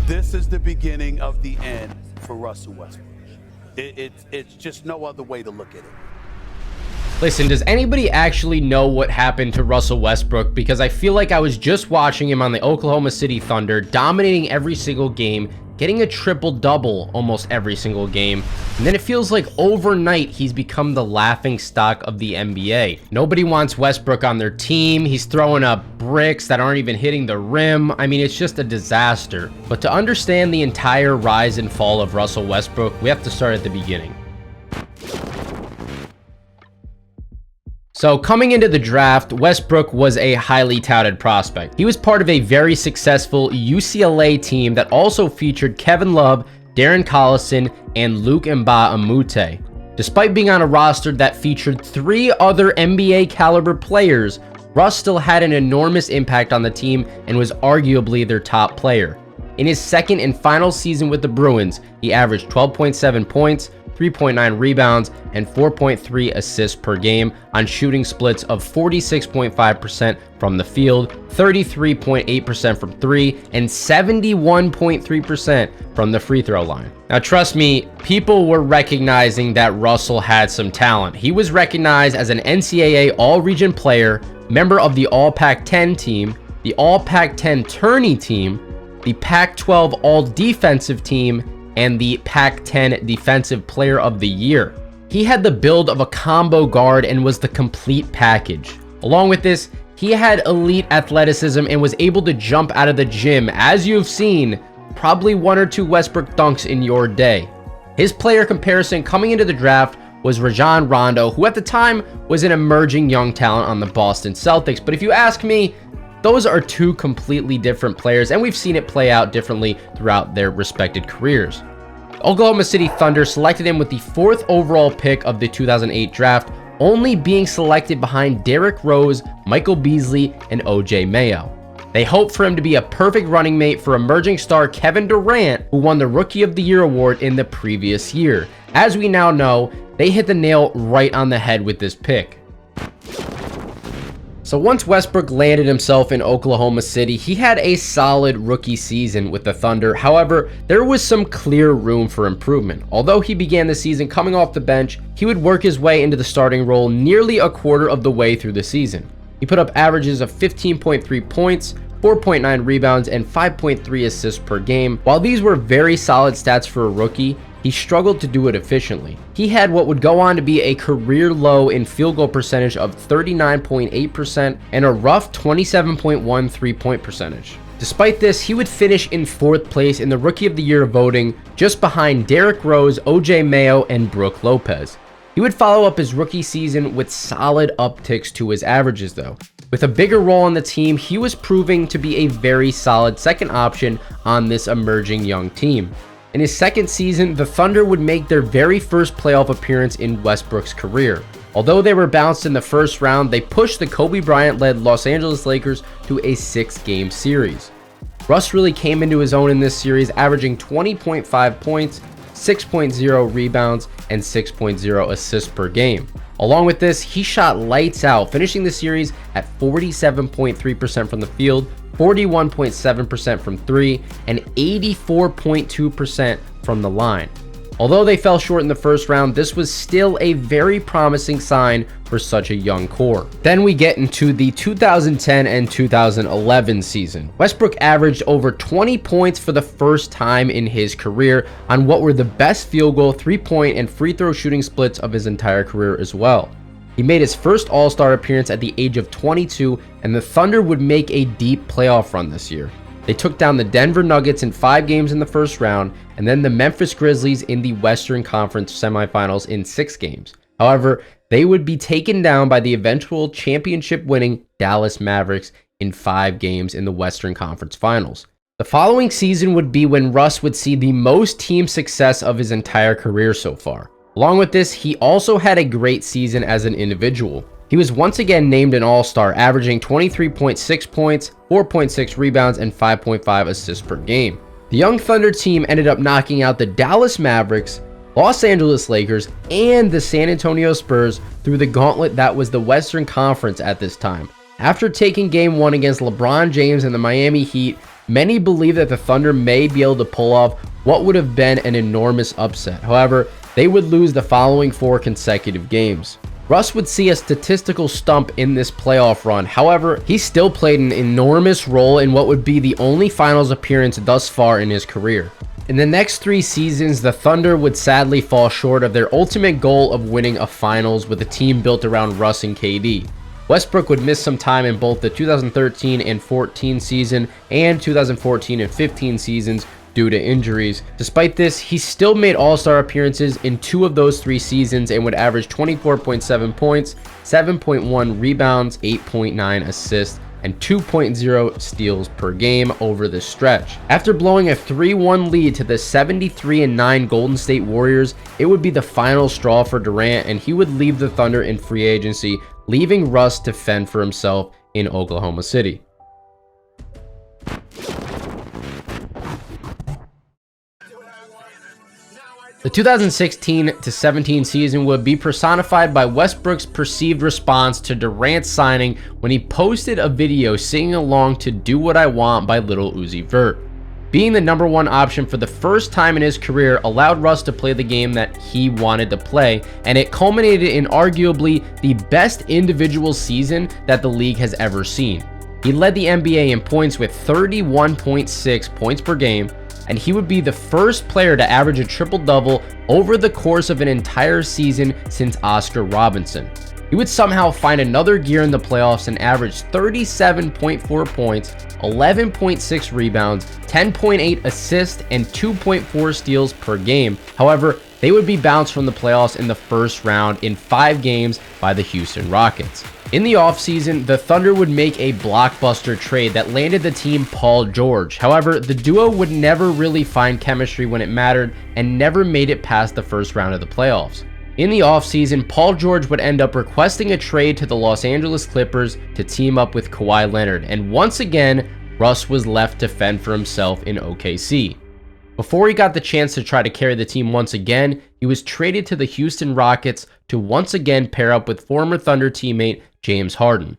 This is the beginning of the end for Russell Westbrook. It's just no other way to look at it. Listen, does anybody actually know what happened to Russell Westbrook? Because I feel like I was just watching him on the Oklahoma City Thunder, dominating every single game, getting a triple-double almost every single game, and then it feels like overnight he's become the laughingstock of the NBA. Nobody wants Westbrook on their team. He's throwing up bricks that aren't even hitting the rim. I mean, it's just a disaster. But to understand the entire rise and fall of Russell Westbrook, we have to start at the beginning. So coming into the draft, Westbrook was a highly touted prospect. He was part of a very successful UCLA team that also featured Kevin Love, Darren Collison, and Luke Mbah-a-Moute. Despite being on a roster that featured 3 other NBA caliber players, Russ still had an enormous impact on the team and was arguably their top player. In his second and final season with the Bruins, he averaged 12.7 points, 3.9 rebounds, and 4.3 assists per game on shooting splits of 46.5% from the field, 33.8% from 3, and 71.3% from the free throw line. Now trust me, people were recognizing that Russell had some talent. He was recognized as an NCAA All-Region player, member of the All-Pac-10 team, the All-Pac-10 tourney team, the Pac-12 All-Defensive team, and the Pac-10 Defensive Player of the Year. He had the build of a combo guard and was the complete package. Along with this, he had elite athleticism and was able to jump out of the gym, as you've seen, probably 1 or 2 Westbrook dunks in your day. His player comparison coming into the draft was Rajon Rondo, who at the time was an emerging young talent on the Boston Celtics. But if you ask me, those are 2 completely different players, and we've seen it play out differently throughout their respected careers. Oklahoma City Thunder selected him with the 4th overall pick of the 2008 draft, only being selected behind Derrick Rose, Michael Beasley, and OJ Mayo. They hoped for him to be a perfect running mate for emerging star Kevin Durant, who won the Rookie of the Year award in the previous year. As we now know, they hit the nail right on the head with this pick. So once Westbrook landed himself in Oklahoma City, he had a solid rookie season with the Thunder. However, there was some clear room for improvement. Although he began the season coming off the bench, he would work his way into the starting role nearly a quarter of the way through the season. He put up averages of 15.3 points, 4.9 rebounds, and 5.3 assists per game. While these were very solid stats for a rookie, he struggled to do it efficiently. He had what would go on to be a career low in field goal percentage of 39.8% and a rough 27.1 three-point percentage. Despite this, he would finish in 4th place in the Rookie of the Year voting, just behind Derrick Rose, OJ Mayo, and Brook Lopez. He would follow up his rookie season with solid upticks to his averages though. With a bigger role on the team, he was proving to be a very solid second option on this emerging young team. In his second season, the Thunder would make their very first playoff appearance in Westbrook's career. Although they were bounced in the first round, they pushed the Kobe Bryant-led Los Angeles Lakers to a 6-game series. Russ really came into his own in this series, averaging 20.5 points, 6.0 rebounds, and 6.0 assists per game. Along with this, he shot lights out, finishing the series at 47.3% from the field, 41.7% from 3, and 84.2% from the line. Although they fell short in the first round, this was still a very promising sign for such a young core. Then we get into the 2010 and 2011 season. Westbrook averaged over 20 points for the first time in his career on what were the best field goal, 3-point, and free throw shooting splits of his entire career as well. He made his first All-Star appearance at the age of 22, and the Thunder would make a deep playoff run this year. They took down the Denver Nuggets in 5 games in the first round, and then the Memphis Grizzlies in the Western Conference semifinals in 6 games. However, they would be taken down by the eventual championship-winning Dallas Mavericks in 5 games in the Western Conference Finals. The following season would be when Russ would see the most team success of his entire career so far. Along with this, he also had a great season as an individual. He was once again named an All-Star, averaging 23.6 points, 4.6 rebounds, and 5.5 assists per game. The young Thunder team ended up knocking out the Dallas Mavericks, Los Angeles Lakers, and the San Antonio Spurs through the gauntlet that was the Western Conference at this time. After taking Game 1 against LeBron James and the Miami Heat, many believe that the Thunder may be able to pull off what would have been an enormous upset. However, they would lose the following 4 consecutive games. Russ would see a statistical stump in this playoff run. However, he still played an enormous role in what would be the only finals appearance thus far in his career. In the next 3 seasons, the Thunder would sadly fall short of their ultimate goal of winning a finals with a team built around Russ and KD. Westbrook would miss some time in both the 2013 and 14 season and 2014 and 15 seasons due to injuries. Despite this, he still made All-Star appearances in 2 of those 3 seasons and would average 24.7 points, 7.1 rebounds, 8.9 assists, and 2.0 steals per game over the stretch. After blowing a 3-1 lead to the 73-9 Golden State Warriors, it would be the final straw for Durant, and he would leave the Thunder in free agency, leaving Russ to fend for himself in Oklahoma City. The 2016-17 season would be personified by Westbrook's perceived response to Durant's signing when he posted a video singing along to "Do What I Want" by Lil Uzi Vert. Being the #1 option for the first time in his career allowed Russ to play the game that he wanted to play, and it culminated in arguably the best individual season that the league has ever seen. He led the NBA in points with 31.6 points per game, and he would be the first player to average a triple-double over the course of an entire season since Oscar Robinson. He would somehow find another gear in the playoffs and average 37.4 points, 11.6 rebounds, 10.8 assists, and 2.4 steals per game. However, they would be bounced from the playoffs in the first round in 5 games by the Houston Rockets. In the offseason, the Thunder would make a blockbuster trade that landed the team Paul George. However, the duo would never really find chemistry when it mattered and never made it past the first round of the playoffs. In the offseason, Paul George would end up requesting a trade to the Los Angeles Clippers to team up with Kawhi Leonard, and once again, Russ was left to fend for himself in OKC. Before he got the chance to try to carry the team once again, he was traded to the Houston Rockets to once again pair up with former Thunder teammate James Harden.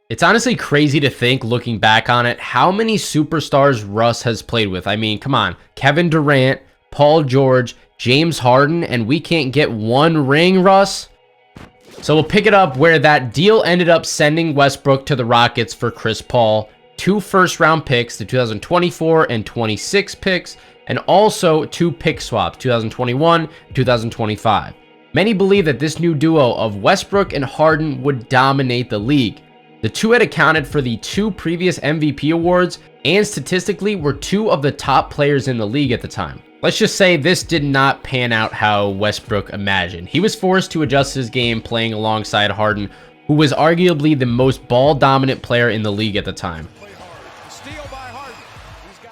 It's honestly crazy to think, looking back on it, how many superstars Russ has played with. I mean, come on, Kevin Durant, Paul George, James Harden, and we can't get 1 ring, Russ? So we'll pick it up where that deal ended up sending Westbrook to the Rockets for Chris Paul, 2 first-round picks, the 2024 and 26 picks, and also 2 pick swaps, 2021, 2025. Many believe that this new duo of Westbrook and Harden would dominate the league. The two had accounted for the 2 previous MVP awards and statistically were 2 of the top players in the league at the time. Let's just say this did not pan out how Westbrook imagined. He was forced to adjust his game playing alongside Harden, who was arguably the most ball-dominant player in the league at the time.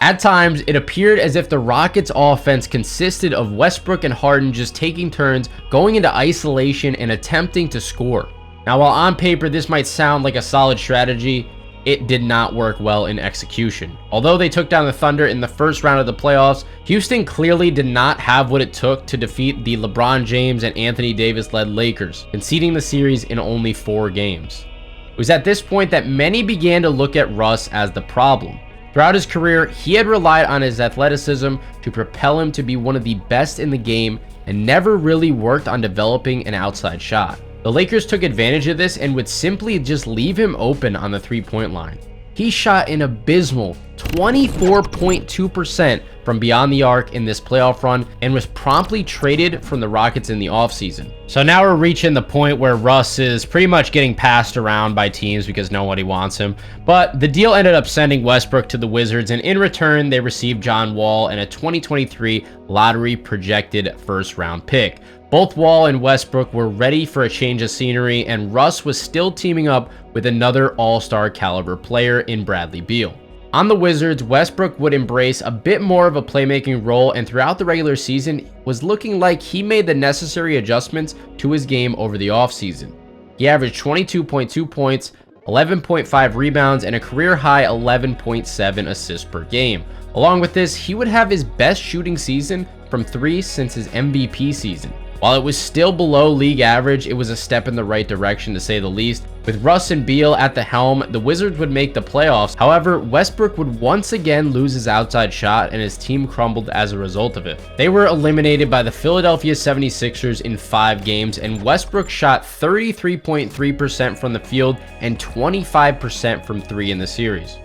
At times, it appeared as if the Rockets' offense consisted of Westbrook and Harden just taking turns going into isolation and attempting to score. Now, while on paper this might sound like a solid strategy, it did not work well in execution. Although they took down the Thunder in the first round of the playoffs, Houston clearly did not have what it took to defeat the LeBron James and Anthony Davis-led Lakers, conceding the series in only 4 games. It was at this point that many began to look at Russ as the problem. Throughout his career, he had relied on his athleticism to propel him to be one of the best in the game and never really worked on developing an outside shot. The Lakers took advantage of this and would simply just leave him open on the 3-point line. He shot an abysmal 24.2% from beyond the arc in this playoff run and was promptly traded from the Rockets in the offseason. So now we're reaching the point where Russ is pretty much getting passed around by teams because nobody wants him. But the deal ended up sending Westbrook to the Wizards, and in return, they received John Wall and a 2023 lottery projected first-round pick. Both Wall and Westbrook were ready for a change of scenery, and Russ was still teaming up with another all-star caliber player in Bradley Beal. On the Wizards, Westbrook would embrace a bit more of a playmaking role, and throughout the regular season was looking like he made the necessary adjustments to his game over the offseason. He averaged 22.2 points, 11.5 rebounds, and a career-high 11.7 assists per game. Along with this, he would have his best shooting season from 3 since his MVP season. While it was still below league average, it was a step in the right direction to say the least. With Russ and Beal at the helm, the Wizards would make the playoffs. However, Westbrook would once again lose his outside shot and his team crumbled as a result of it. They were eliminated by the Philadelphia 76ers in 5 games, and Westbrook shot 33.3% from the field and 25% from 3 in the series.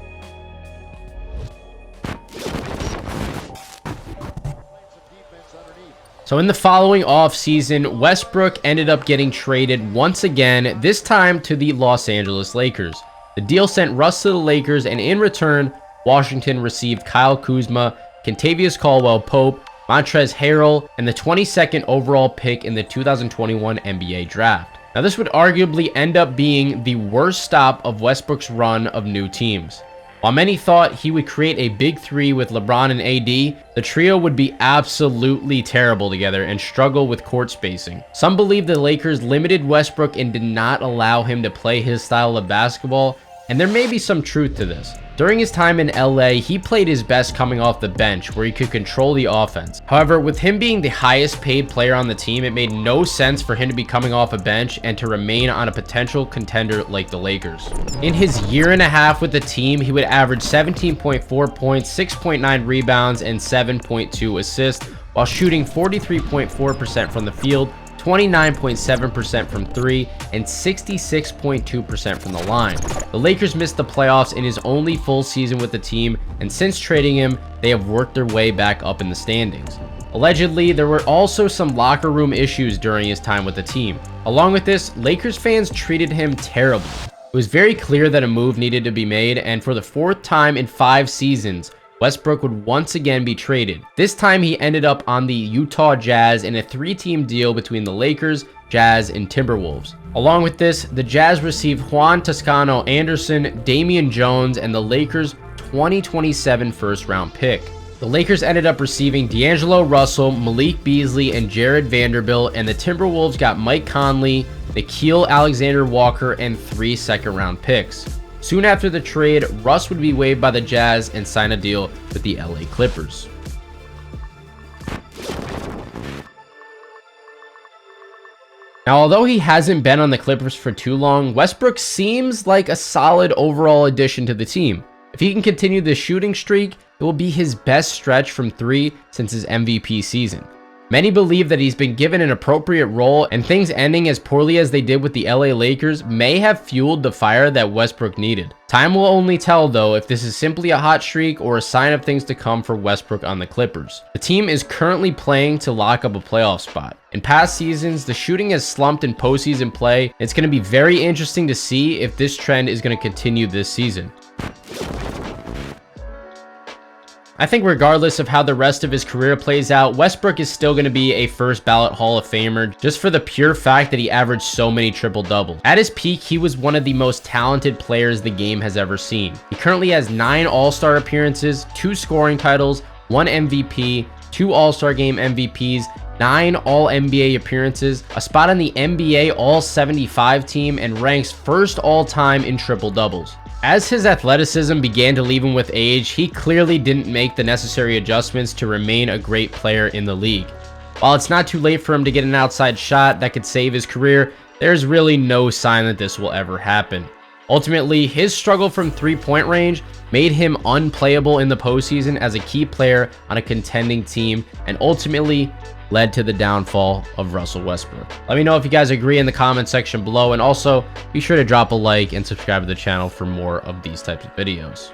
So in the following offseason, Westbrook ended up getting traded once again, this time to the Los Angeles Lakers. The deal sent Russ to the Lakers, and in return, Washington received Kyle Kuzma, Kentavious Caldwell-Pope, Montrezl Harrell, and the 22nd overall pick in the 2021 NBA draft. Now this would arguably end up being the worst stop of Westbrook's run of new teams. While many thought he would create a big three with LeBron and AD, the trio would be absolutely terrible together and struggle with court spacing. Some believe the Lakers limited Westbrook and did not allow him to play his style of basketball, and there may be some truth to this. During his time in LA, he played his best coming off the bench, where he could control the offense. However, with him being the highest paid player on the team, it made no sense for him to be coming off a bench and to remain on a potential contender like the Lakers. In his year and a half with the team, he would average 17.4 points, 6.9 rebounds, and 7.2 assists, while shooting 43.4% from the field, 29.7% from 3, and 66.2% from the line. The Lakers missed the playoffs in his only full season with the team, and since trading him, they have worked their way back up in the standings. Allegedly, there were also some locker room issues during his time with the team. Along with this, Lakers fans treated him terribly. It was very clear that a move needed to be made, and for the 4th time in 5 seasons, Westbrook would once again be traded. This time he ended up on the Utah Jazz in a 3-team deal between the Lakers, Jazz, and Timberwolves. Along with this, the Jazz received Juan Toscano Anderson, Damian Jones, and the Lakers' 2027 first-round pick. The Lakers ended up receiving D'Angelo Russell, Malik Beasley, and Jared Vanderbilt, and the Timberwolves got Mike Conley, Nickeil Alexander-Walker, and 3 second-round picks. Soon after the trade, Russ would be waived by the Jazz and sign a deal with the LA Clippers. Now, although he hasn't been on the Clippers for too long, Westbrook seems like a solid overall addition to the team. If he can continue this shooting streak, it will be his best stretch from 3 since his MVP season. Many believe that he's been given an appropriate role, and things ending as poorly as they did with the LA Lakers may have fueled the fire that Westbrook needed. Time will only tell, though, if this is simply a hot streak or a sign of things to come for Westbrook on the Clippers. The team is currently playing to lock up a playoff spot. In past seasons, the shooting has slumped in postseason play. It's going to be very interesting to see if this trend is going to continue this season. I think regardless of how the rest of his career plays out, Westbrook is still going to be a first ballot Hall of Famer just for the pure fact that he averaged so many triple-doubles. At his peak, he was one of the most talented players the game has ever seen. He currently has 9 All-Star appearances, 2 scoring titles, 1 MVP, 2 All-Star Game MVPs, 9 All-NBA appearances, a spot on the NBA All-75 team, and ranks first all-time in triple-doubles. As his athleticism began to leave him with age, he clearly didn't make the necessary adjustments to remain a great player in the league. While it's not too late for him to get an outside shot that could save his career, there's really no sign that this will ever happen. Ultimately, his struggle from 3-point range made him unplayable in the postseason as a key player on a contending team, and ultimately led to the downfall of Russell Westbrook. Let me know if you guys agree in the comment section below, and also be sure to drop a like and subscribe to the channel for more of these types of videos.